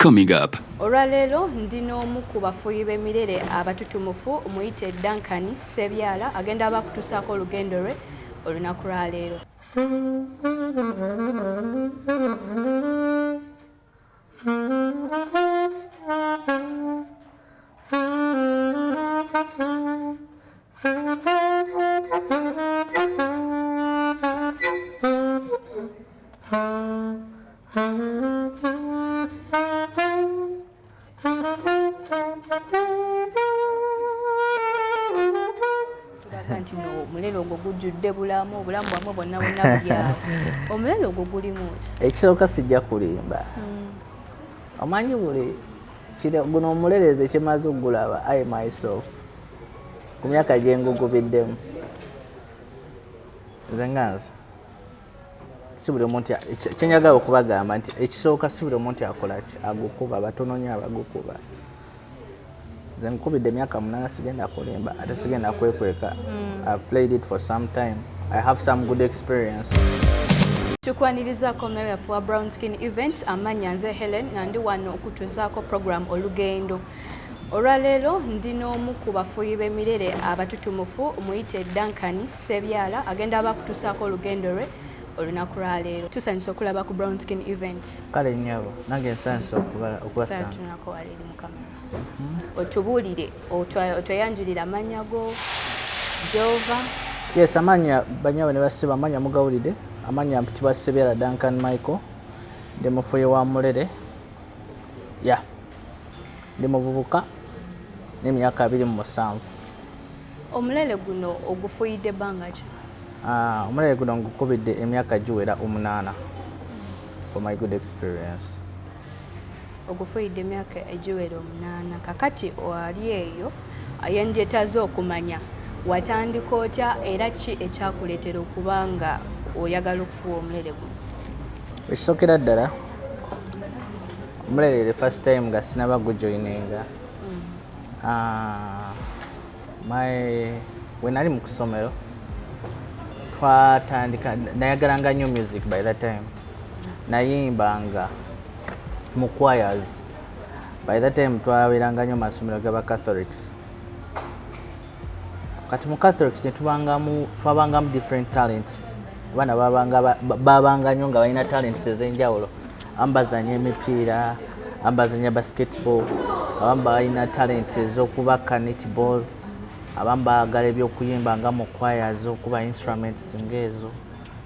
Coming up. Olwaleero ndina omu ku bafuuyi b'emirere abatutumufu muyite Duncan Sax agenda abakutuusaako olugendo lwe olunaku lwaleero. Nti no omulele ogwo gujjudde bulamu obulamu bwamwe bwonna bulyawo. Omulele ogwo gulimu ki? Ekisooka sijja kulimba. Omanyi buli guno omuleleze kimaze okugulaba I myself ku myaka gye ngugubiddemu. Nze nganze si buli omuntu kyenjagala okubagamba nti ekisooka si buli omuntu akola ki agukuba batono nnyo abagukuba. Nze nkubidde emyaka 8 sigenda kulimba ate sigenda kwekweka. I've played it for some time. I have some good experience. Tukwanirizaako mmere yaffe wa Brown Skin Events amannya nze Helen nga ndi wano okutuuzaako program olugendo. Olwaleero ndina omu ku bafuuyi b'emirere abatutumufu muyite Duncan Sax agenda abakutuusaako olugendo lwe olunaku lwaleero. Tusanyusa okulaba ku Brown Skin Events. Kale nnyabo nange nsanyusa okubasanga. Tunako waleeri mu kamera. Otubuulire otoyanjulira amannya go Jova. Yes, amanya banyawe ne basiba amanya mugawulide amanya mpitibwa Sax Duncan Michael ndi mufuuyi wa mulere ndi muvubuka n'emyaka 27. Omulele guno ogufuuyidde bbanga ki? Omulere guno ngukubidde emyaka giwera 8 for my good experience. Ogufuuyidde emyaka egiwera 8 kakati wali eyo yendyetaze okumanya watandika otya era ki ekyakuleetera okuba nga oyagala okufuuwa omulere guno? Ekisookera ddala omulere the first time nga sinaba gujoyininga we nali mu kusomero twatandika nayagalanga nnyo music by that time nayimbanga mu choirs by that time twabeeranga nnyo masomero g'abacatholics. Kati mu Catholics twabangamu different talents. Abaana babanga nnyo nga balina talents ez'enjawulo. Abamu bazannya emipiira, abamu bazannya basketball, abamu balina talents ez'okubaka netball, abamu baagala ebyokuyimba nga mu choirs okuba instruments ng'ezo.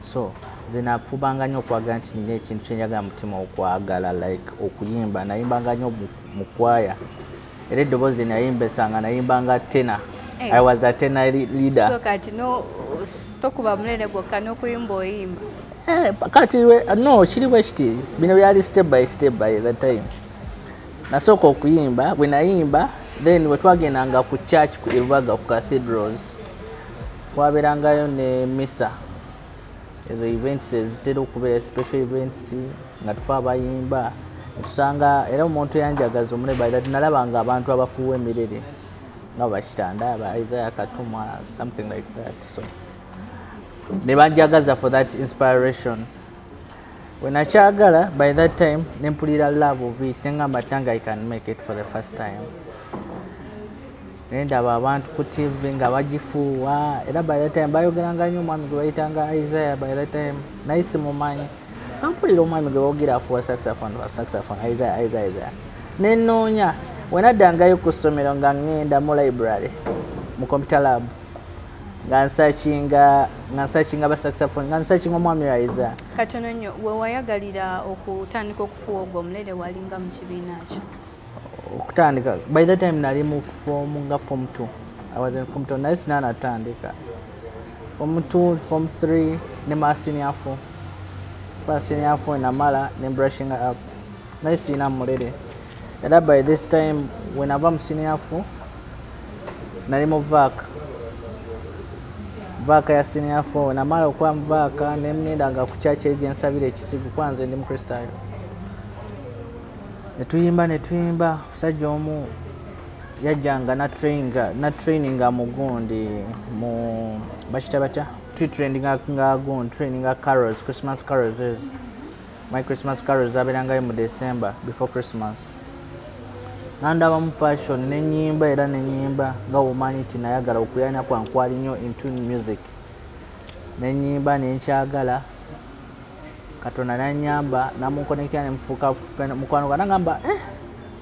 So nze nafubanga nnyo okwagala nti nina ekintu kyenjagala mutima okwagala like okuyimba. Nayimbanga nnyo mu choir. Era eddoboozi nayimbesanga nayimbanga tenor. I was a tenor leader. So kati no tokuba mulere gwokka n'okuyimba oyimba? Kati no kiri bwe kiti bino byali step by step by that time. Nasooka okuyimba bwe nayimba then we twagendanga ku church ku Irubaga ku cathedrals twabeerangayo ne misa. Ezo events ezitera okubeera special events nga tufa abayimba tusanga era omuntu yanjagaza omulebe by that nalabanga abantu abafuuwa emirere nga bakitanda aba Isaiah Katumwa something like that. So ne banjagaza for that inspiration. When I kyagala by that time nempulira love of it ngamba tanga I can make it for the first time. Ndaba abantu ku TV nga bagifuuwa era by that time bayogeranga nnyo omwami gwe bayitanga Isaiah by that time naye simumanyi. Nampulira omwami gwe boogera afuuwa saxophone Isaiah. Nenoonya we naddangayo ku ssomero nga ngenda mu library mu computer lab nga nsakinga ba saxophone nga nsakinga omwami wa Isaiah. Katono nnyo we wayagalira okutandika okufuuwa ogwo omulere walinga mu kibiina ki? Okutandika by that time nali mu form 2. I was in form 2 naye sinanatandika form 2 form 3 ne ma senior 4 pa senior 4 namala ne brushing up naye sina mulere. Era by this time when I was senior 4 nali mu vaaka ya senior 4 namala okuba mu vaaka nemnendanga ku church eri gyensabira ekisigu kwanze ndi mu Kristaayo. Netuyimba musajja omu yajjanga na traininga mugundi mu bakita batya traininga carols, Christmas carols ezo my Christmas carols zabeerangayo mu December before Christmas. Nandaba mu passion n'ennyimba era n'ennyimba nga womanyi nti nayagala okuyana kwankwali nnyo into music. N'ennyimba nenkyagala Katonda n'annyamba namunkonekitira nemufuuka mukwano gwange n'agamba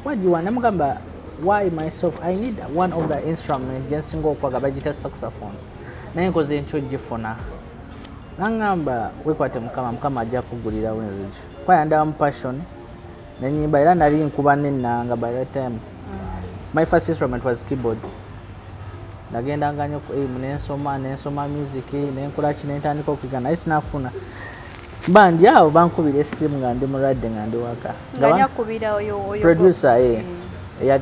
what do you want? Namugamba why myself I need one of the instruments gye nsinga okwaga bagita saxophone. Naye nkoze ntyo gifuna. N'agamba weekwate Mukama ajja kugulirawo enzigi. Kwaya ndaba mu passion n'ennyimba era nali nkuba n'ennanga by that time. My first instrument was keyboard. Nagendanga nnyo nensoma music nenkola ki nentandika okuyiga naye sinafuna. Bandi awo bankubira essimu nga ndi mulwadde nga ndi waka. Ng'anyakubira oyo producer eya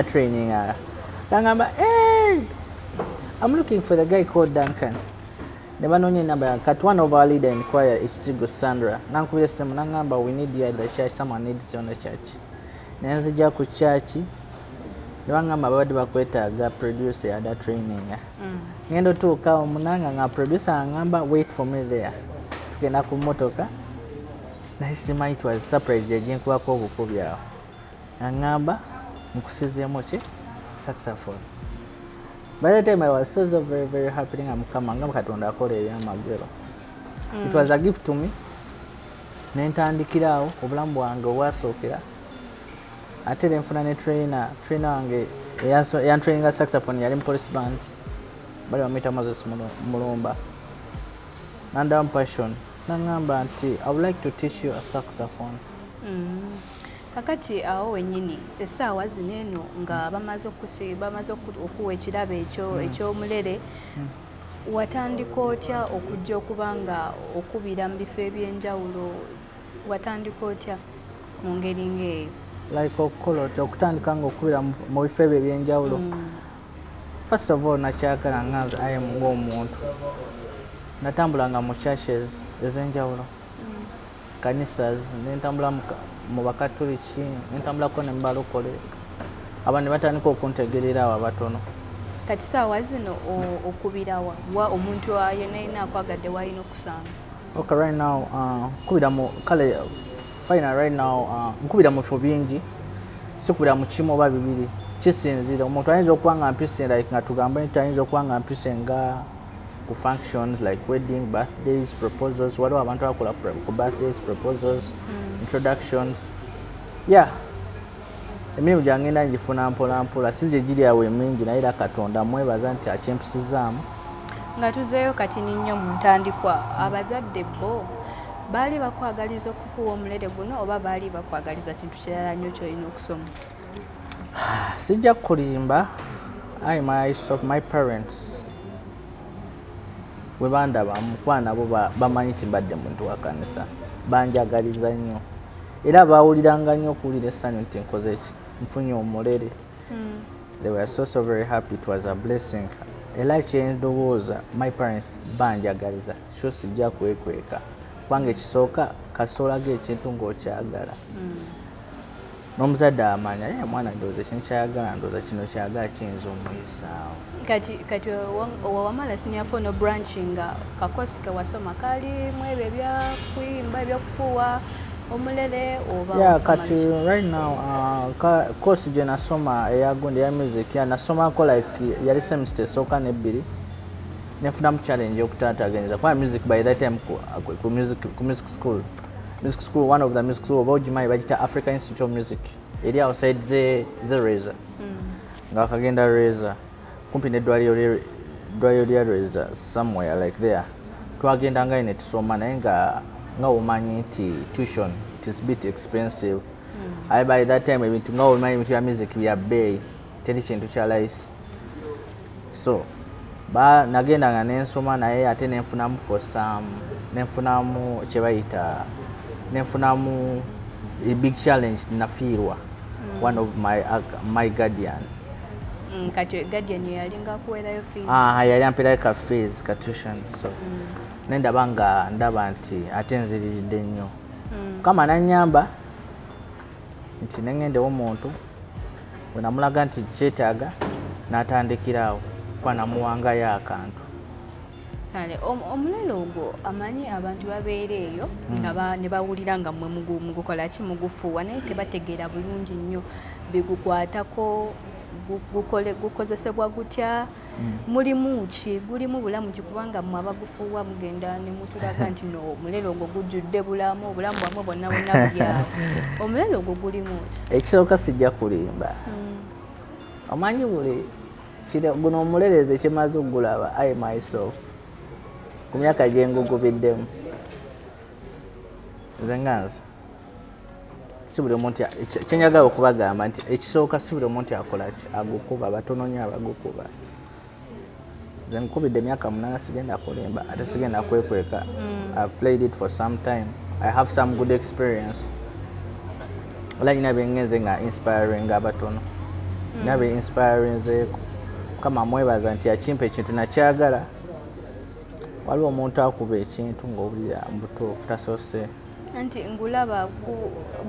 training ngamba I'm looking for the guy called Duncan. Ne banoonya enamba yange kati one of our leader in choir Ekisigo Sandra nankubira essimu nangamba we need you at the church, someone needs you on the church. Nenzija ku church ne bangamba babadde bakwetaaga producer ya that training. Ngenda otuuka omunanga nga producer angamba wait for me there. Tugenda ku mmotoka naye simanyi it was surprise yaginkubako obukubi awo. Angamba nkusizeemu ki saxophone. By the time I was so very very happy nga Mukama nga Katonda akola ebyamagero. It was a gift to me. Nentandikirawo obulamu bwange obwasookera. Ate nfuna ne trainer wange eyantraininga saxophone yali mu police band bali bamuyita Moses Mulumba. Nandaba mu passion nangamba nti I would like to teach you a saxophone. Kakati awo wennyini essaawa zino eno nga bamaze okuwa ekirabo eky'omulere watandika otya okujja okuba nga okubira mu bifo eby'enjawulo watandika otya mu ngeri ng'eyo? Like okukola otya okutandika nga okubira mu bifo ebyo eby'enjawulo. First of all nakyagala nga I am ng'omuntu natambulanga mu churches ez'enjawulo kanisas nentambula mu bakatoliki nentambulako ne mubalokole abandi batandika okuntegerera awo abatono. Kati saawa zino okubirawa wa omuntu yenna akwagadde wayina okusanga? Okay, right now nkubira mu kale final right now nkubira mu bifo bingi sikubira mu kimu oba bibiri kisinzira omuntu ayinza okuba nga mpise like nga tugambe nti ayinza okuba nga mpise nga ku functions like wedding, birthdays, proposals, waliwo abantu abakola ku birthdays, proposals, introductions. Yeah, emirimu gyange ngenda ngifuna mpola mpola sizye giri awo emingi naye era Katonda mwebaza nti akyempusizaamu. Nga tuzeeyo kati nnyo mu ntandikwa abazadde bo baali bakwagaliza okufuuwa omulere guno oba baali bakwagaliza kintu kirala nnyo ky'olina okusoma? Sijja kulimba my parents bwe bandaba mukwana bo bamanyi nti mbadde muntu wa kanisa banjagaliza nnyo era baawuliranga nnyo okuwulira essanyu nti nkoze ki nfunye omulere. They were so very happy. It was a blessing. Era kyendowooza my parents banjagaliza so sijja kwekweka kubanga ekisooka kasolaga ekintu ng'okyagala n'omuzadde amanya mwana ndowooza ekintu kyayagala ndowooza kino kyagala kiyinza omuyisaawo. Kati wamala senior no branch nga kakosi ke wasoma kali mu ebyo ebyakuyimba ebyokufuuwa omulere oba? Yeah, kati right now course gye nasoma eyagundi ya music nasomako like yali semester esooka n'ebbiri nefunamu challenge okutaataaganyiriza kuba music by that time ku music school one of the music school oba ogimanyi bagita Africa Institute of Music eri outside ze Reza nga akagenda Reza kumpi n'eddwaliro lya Reza somewhere like there twagendanga ne tusoma naye nga omanyi nti tuition it is bit expensive. By that time ebintu nga omanyi ebintu bya music bya bbeeyi teri kintu kya lice so nagendanga nensoma naye ate nenfunamu nenfunamu kyebayita nenfunamu a big challenge nafiirwa one of my guardian. Kati guardian yalinga kuwerayo fees? Yali ampeerayo ka fees ka tuition so ndaba nti ate nziriridde nnyo Mukama nannyamba nti nengendewo omuntu bwe namulaga nti kyetaaga n'atandikirawo kuba namuwangayo akantu. kale omulele ogwo amanyi abantu babeera eyo nga ne bawulira nga mmwe mugukola ki mugufuuwa naye tebategeera bulungi nnyo bigukwatako gukozesebwa gutya mulimu ki gulimu bulamu ki kubanga mmwe abagufuuwa mugenda ne mutulaga nti no omulele ogwo gujjudde obulamu bwamwe bonna buli awo omulele ogwo gulimu ki ekisooka sijja kulimba omanyi buli guno omuleleze kimaze okugulaba I myself ku myaka gye ngugubiddemu nze nganze si buli omuntu kyenjagala okubagamba nti ekisooka si buli omuntu akola ki agukuba batono nnyo abagukuba nze nkubidde emyaka 8 sigenda kulimba ate sigenda kwekweka I've played it for some time I have some good experience ola nyina byengenze nga inspiring abatono nabe inspiring zeeko kama mwebaza nti akimpa ekintu nakyagala waliwo omuntu akuba ekintu ng'owulira mbutuufu tasoose anti ngulaba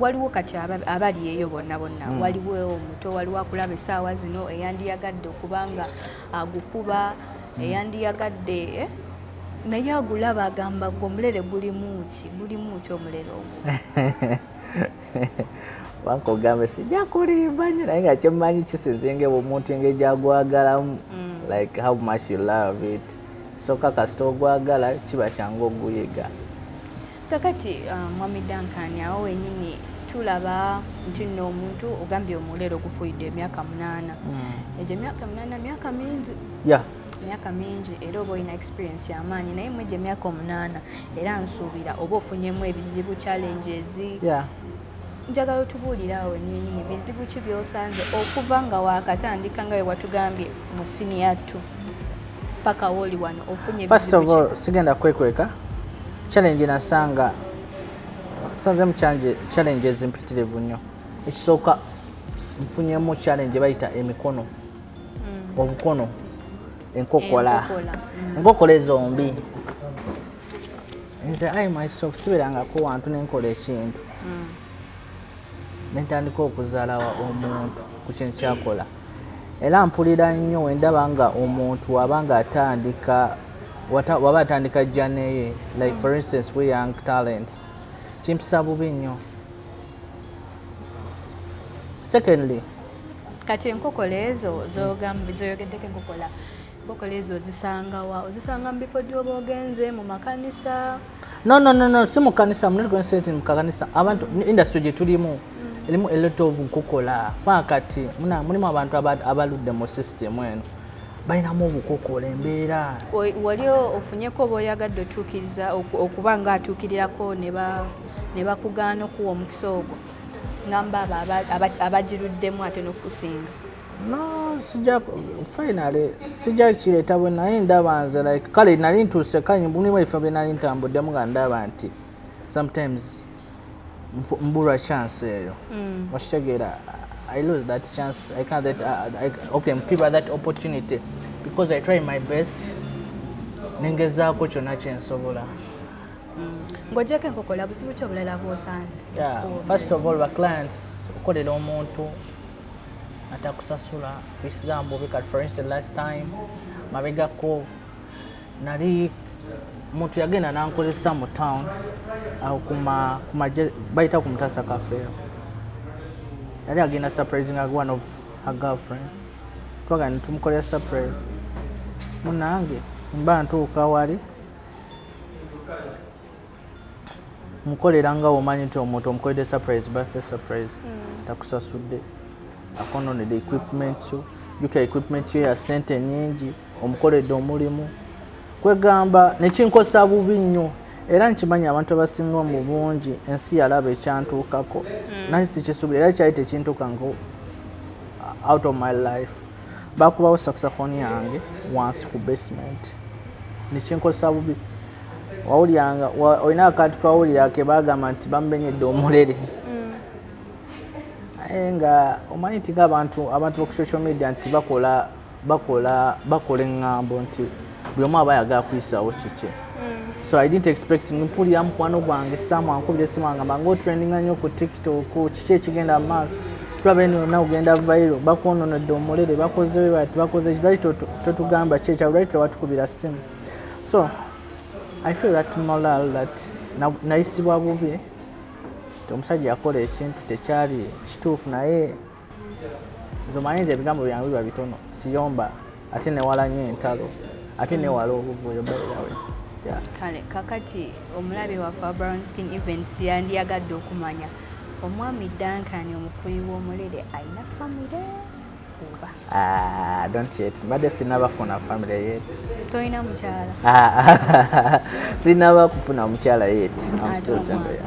waliwo kati abali eyo bonna waliwo omuto waliwo akulaba essaawa zino eyandiyagadde okubanga agukuba eyandiyagadde naye agulaba agamba gw'omulere gulimu ki omulere ogwo wanka ogambe sijja kulimba nnyo naye nga kyemmanyi kisinzinge omuntu engeri gyagwagalamu like how much you love it soka kasita ogwagala kiba kyangu oguyiga kakati mwami Duncan awo wenyini tulaba nti nno omuntu ogambye omulere ogufuuyidde emyaka 8 egyo emyaka 8 myaka mingi myaka mingi era oba olina experience y'amaanyi naye mu egyo emyaka 8 era nsuubira oba ofunyemu ebizibu challenges njagala otubuulira awo nyenyini bizibu ki by'osanze okuva nga wakatandika nga we watugambye mu senior 2 paka woli wano ofunye first of all sigenda kwekweka challenge nasanga sanzemu challenges mpitirivu nnyo ekisooka nfunyemu challenge bayita emikono obukono enkokola zombi nze I myself siberangako wantu nenkola ekintu nentandika okuzaala omuntu ku kintu kyakola era mpulira nnyo wendaba nga omuntu wabanga atandika jjaneye like for instance we young talents kimpisa bubi nnyo secondly kati enkokola ezo zoyogeddeko enkokola ezo ozisanga mu bifo gy'oba ogenze mu makanisa no si mukanisa munetgonset mukakanisa abantu industry gye tulimu elimu a lot of nkokola kati mulimu abantu abaludde mu system eno balinamu obukokola embeera wali ofunyeko oba oyagadde otuukiriza okuba nga atuukirirako ne bakugaana okuwa omukisa ogwo ngamba abagiruddemu ate n'okusinga finally sijja kireeta bwe naye ndaba nze like kale nali ntuuse kanye mulimu ebifo bye nali ntambuddemu nga ndaba nti sometimes mbulwa chance eyo okitegeera I lose that chance I can't favor that opportunity because I try my best nengezaako kyonna kyensobola ng'ogyeko enkokola buzibu ki obulala bw'osanze first of all clients okolera omuntu atakusasula bisambo bika for instance last time mabegako nali muntu yagenda nankozesa mu town awo bayita ku Mutasa Cafe yali agenda surprising one of her girlfriend twagenda tumukolera surprise munange mba ntuuka wali mukolera nga omanyi nti omuntu omukoledde surprise birthday surprise takusasudde akononedde equipment yo juka equipment yo ya sente nyingi omukoledde omulimu kwegamba nekinkosa bubi nnyo era nkimanyi abantu abasinga mu bungi ensi yalaba ekyantuukako nali sikisuubira era kyali tekintuuka ngo out of my life bakubawo saxophone yange wansi ku basement nekinkosa bubi wawulyanga olina akantu kawulira ke bagamba nti bamubenyedde omulere naye nga omanyi nti ng'abantu ku social media nti bakola eŋŋambo nti buli omu aba yagala kuyisaawo kiki so I didn't expect mpulira mukwano gwange samu ankubira essimu angamba ng'otrendinga nnyo ku TikTok kiki ekigenda mu maaso tulaba eno yonna ogenda viral bakwononedde omulere bakoze bati bakoze bali totugamba kyekya lwali tewatukubira ssimu So I feel that moral that nayisibwa bubi omusajja akola ekintu tekyali kituufu naye zomanyi nti ebigambo byange biba bitono siyomba ate newala nnyo entalo ate newala obuvuyo bairawe. Kale kakati omulabe waffe Brown Skin Events yandiyagadde okumanya omwami Duncan omufuyi w'omulere alina famire oba? Don't yet. Mbadde sinabafuna family yet. Toyina mukyala? Sinaba kufuna mukyala yet. I'm still single.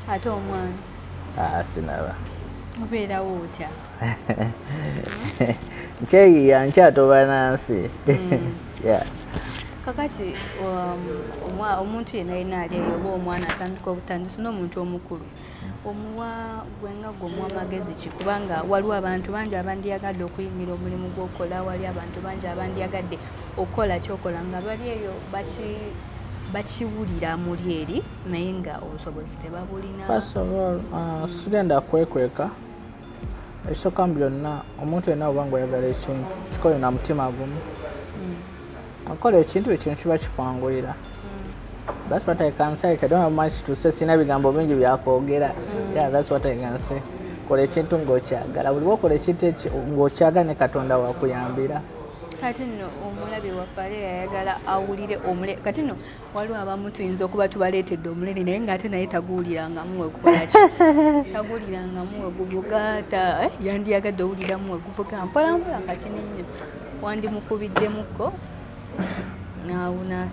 Ate omwana? Sinaba. Obeerawo otya? Nkyeyiya nkyatoba nansi. Kakati omuntu yenna yenna ali eyo oba omwana atandika obutandisi n'omuntu omukulu omuwa gwenga gwomuwa magezi ki kubanga waliwo abantu bangi abandiyagadde okuyimira omulimu gw'okola wali abantu bangi abandiyagadde okukola kyokola nga bali eyo bakiwulira muli eri naye nga obusobozi tebabulina. First of all, sigenda kwekweka ekisooka mu byonna omuntu yenna oba ng'oyagala ekintu kikole na mutima gumu. Akola ekintu kiba kikwanguyira. That's what I can say. I don't have much to say. Sina bigambo bingi byakwogera. Yeah, that's what I can say. Kola ekintu ng'okyagala. Buli lwokola ekintu ng'okyagala ne Katonda wakuyambira. Kati nno omulabe waffe yayagala awulire omulere. Kati nno waliwo abamu tuyinza okuba tubaleetedde omulere naye ng'ate naye taguwulirangamu wegukola ki? Taguwulirangamu weguvuga yandiyagadde owuliramu weguvuga mpola mpola kati nnyo wandimukubiddemuko nawuna.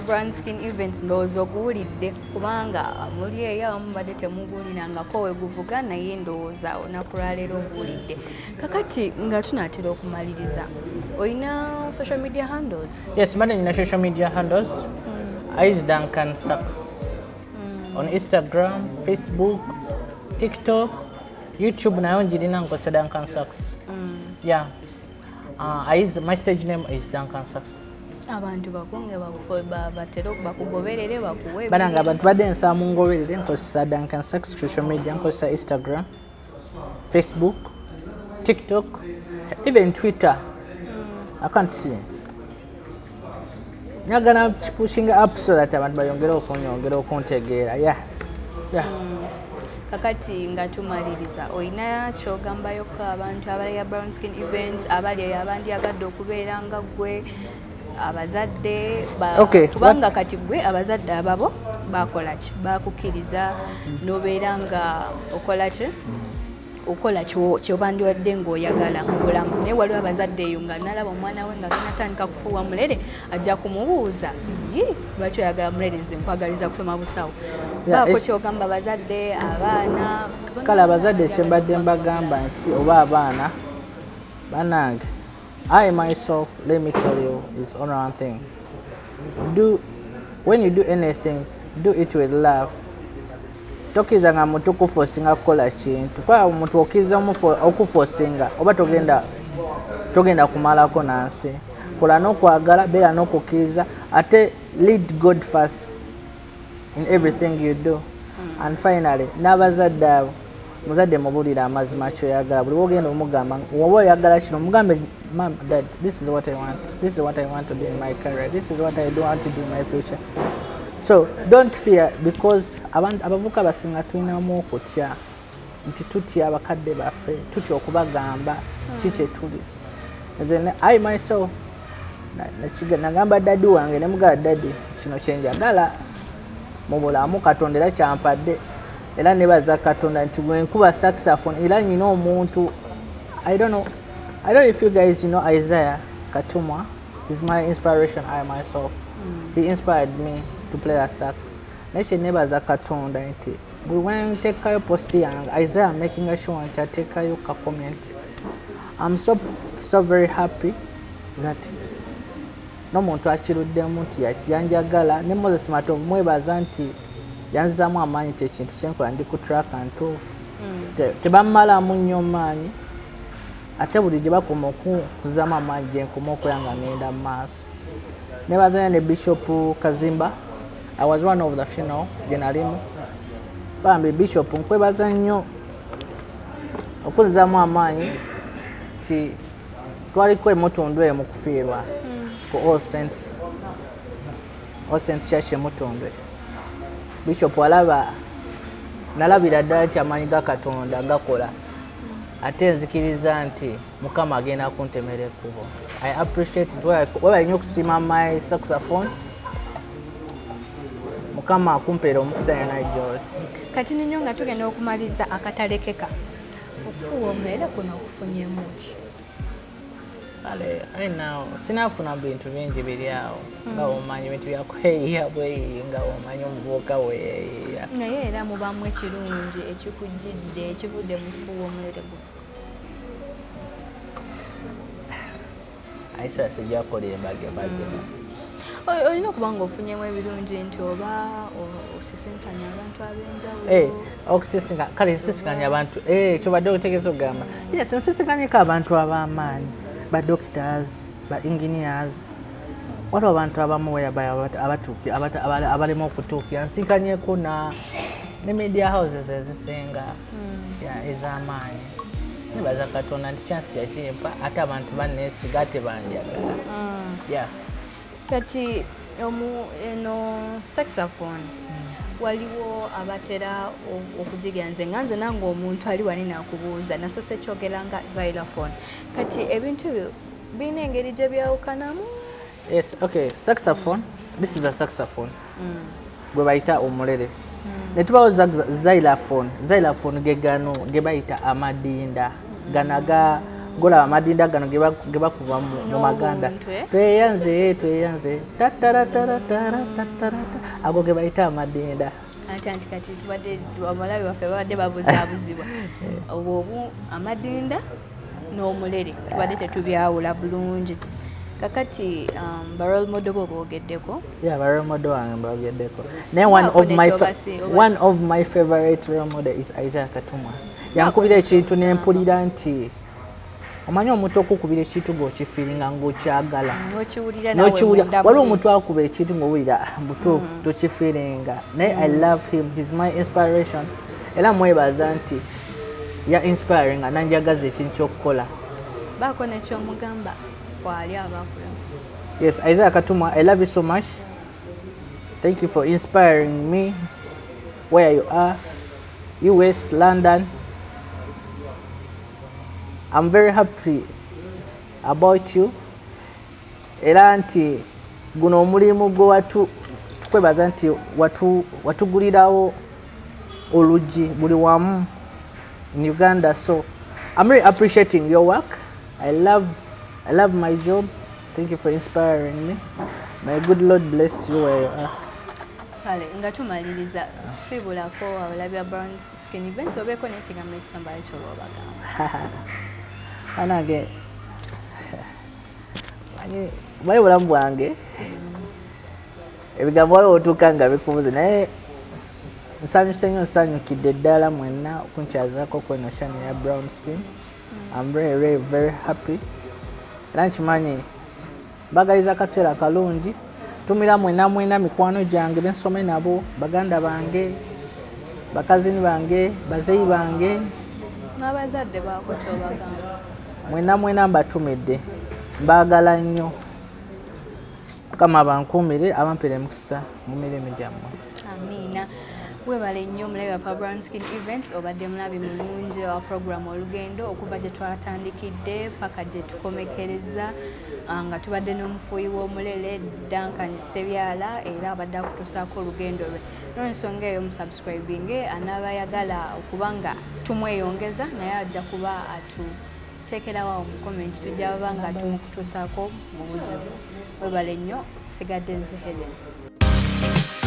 Brown Skin Events ndowooza oguwulidde kubanga muli eyo abamu badde temuguwulirangako weguvuga naye ndowooza olunaku lwaleero oguwulidde. Kakati nga tunaatera okumaliriza oyina social media handles? Yes, mbadde nina social media handles. Is Duncan Sax on Instagram, Facebook, TikTok, YouTube nayo njirina nkozesa Duncan Sax. Yeah. My stage name is Duncan Sax. Abantu bakunge batera bakugoberere bakuwe bananga abantu badde nsaamu ngoberere nkozesa Duncan Sax social media nkozesa Instagram, Facebook, TikTok, even Twitter. I can't see. Nyagala pushing up so that abantu bayongere okunyongera okuntegeera. Yeah. Kakati nga tumaliriza oyina kyogambayo ko abantu abali ya Brown Skin Events abali abandiyagadde okubeera nga gwe abazadde kubanga kati gwe abazadde ababo bakola ki bakukiriza nobeera nga okola ki okola kyobandiwadde ng'oyagala mu bulamu naye waliwo abazadde eyo nga nalaba omwana we nga tanatandika kufuuwa mulere ajja kumubuuza lwaki oyagala mulere nze nkwagaliza kusoma busawo baako kyogamba abazadde abaana kale abazadde kyembadde mbagamba nti oba abaana banange I myself, let me tell you, is only one thing. When you do anything, do it with love. Tokiza nga muntu kuforcinga kukola kintu. Kwa muntu okiza okuforcinga oba togenda kumalako nansi. kola n'okwagala beera n'okukkiriza ate lead God first in everything you do. And finally n'abazadde abo muzadde mubulira amazima kyoyagala buli wogenda omugamba woba oyagala kino mugambe mom, dad, this is what I want, this is what I want to do in my career, this is what I do want to do in my future. So don't fear, because abavuka basinga tulinamu okutya nti tutya abakadde baffe tutya okubagamba kikye tuli. Then I myself nagamba daddy wange nemugala daddy kino kyenjagala mu bulamu Katonda era kyampadde era nebaza Katonda nti bwenkuba saxophone era nyina omuntu I don't know if you guys know Isaiah Katumwa is my inspiration. I myself he inspired me to play a sax. Nekye nebaza Katonda nti buli wenteekayo post yange Isaiah making sure nti ateekayo ka comment. I'm so very happy that n'omuntu akiruddemu nti yanjagala ne Moses Matov mwebaza nti yanzizaamu amaanyi nti ekintu kyenkola ndi ku track ntuufu tebammalamu nnyo maanyi ate buli gye bakoma okuzaamu amaanyi gye nkoma okola nga ngenda mu maaso. Nebazanya ne Bishop Kazimba. I was one of the funeral gye nalimu. Bambi Bishop nkwebaza nnyo okuzaamu amaanyi ti twaliko emutundu eyo mu kufiirwa ku All Saints Church emutundu. Bishop nalabira ddala nti amaanyi ga Katonda gakola ate nzikiriza nti Mukama agenda kuntemera ekkubo. I appreciate it. Weba nnyo okusiima my saxophone. Mukama akumpeera omukisa najjoli. Kati ninyo nga tugenda okumaliza akatalekeka okufuuwa omulele kuno okufunyemu ki? Right now sinafuna bintu bingi biri awo nga omanyi bintu byakweyiya bweyiyi nga omanyi omuvubuka weyeyiya naye era mubamu ekirungi ekikujjidde ekivudde mu kufuuwa omulele guno. Aisha sijja kukolera embage bazima. Olina okuba nga ofunyemu ebirungi nti oba osisinkanya abantu ab'enjawulo. Okusisinka kale nsisinkanya abantu kyobadde otegeeza okugamba yes nsisinkanyeko abantu ab'amaanyi ba doctors ba engineers waliwo abantu abamu abalema okutuukira nsinkanyeko ne media houses ezisinga ez'amaanyi. Nebaza Katonda nti chance yakimpa ate abantu banneesiga ate banjagala. Kati eno saxophone waliwo abatera okujigira nze nange omuntu ali wani nakubuuza nasose kyogera nga xylophone. Kati ebintu ebyo birina engeri gye byawukanamu? Yes, okay. Saxophone, this is a saxophone. Gwe bayita omulele. Ne tubawo xylophone ge bayita amadinda. Ganaga gola amadinda gano ge bakuba mu maganda. Tweyanze ago ge bayita amadinda. Anti kati tubadde abalabi baffe babadde babuzaabuzibwa obwo amadinda n'omulere tubadde tetubyawula bulungi. Kakati ba role model bo boogeddeko? Yeah, ba role model wange boogeddeko. Naye one of my favorite role model is Isaiah Katumwa. Yankubira ekintu nempulira nti omanyi omuntu okukubira ekintu ng'okifiiringa ng'okyagala n'okiwulira. Waliwo omuntu akuba ekintu ng'owulira butuufu tokifiiringa. Naye I love him, he's my inspiration. Era mwebaza nti ya inspiring ananjagaza ekintu ky'okukola. Baako nekyomugamba kwali abakula. Yes, Isaiah Katumwa, I love you so much. Thank you for inspiring me where you are, US, London. I'm very happy about you. Era nti guno omulimu gwe tukwebaza nti watugulirawo olugi buli wamu in Uganda. So I'm really appreciating your work. I love my job. Thank you for inspiring me. May good Lord bless you where you are. Kale nga tumaliriza sibulako abalabi ba Brown Skin Events obeeko n'ekigambo ekisambayo ky'obagamba. Anage bali bulamu bwange ebigambo waliwo otuuka nga bikubuze naye nsanyuse nnyo nsanyukidde ddala mwenna okunkyazaako kweno channel ya Brown Skin. I'm very happy. Era nkimanyi bagaliza kaseera kalungi tumira mwena mikwano gyange bensome nabo baganda bange bakazini bange bazeyi bange n'abazadde baako kyobagamba mwena mbatumidde mbaagala nnyo Mukama bankuumire abampere emikisa mu mirimu gyammwe. Amiina. Webale nnyo omulabi waffe Brown Skin Events obadde mulabi mulungi wa program olugendo okuva gye twatandikidde paka gye tukomekereza nga tubadde n'omufuuyi w'omulele Duncan Sax era abadde akutuusaako olugendo lwe. N'ensonga eyo musubscribinge anaabayagala okuba nga tumweyongeza naye ajja kuba atuteekerawo mu comment tujja baba nga tumukutuusaako mu bujuvu. Webale nnyo sigadde nze Helen.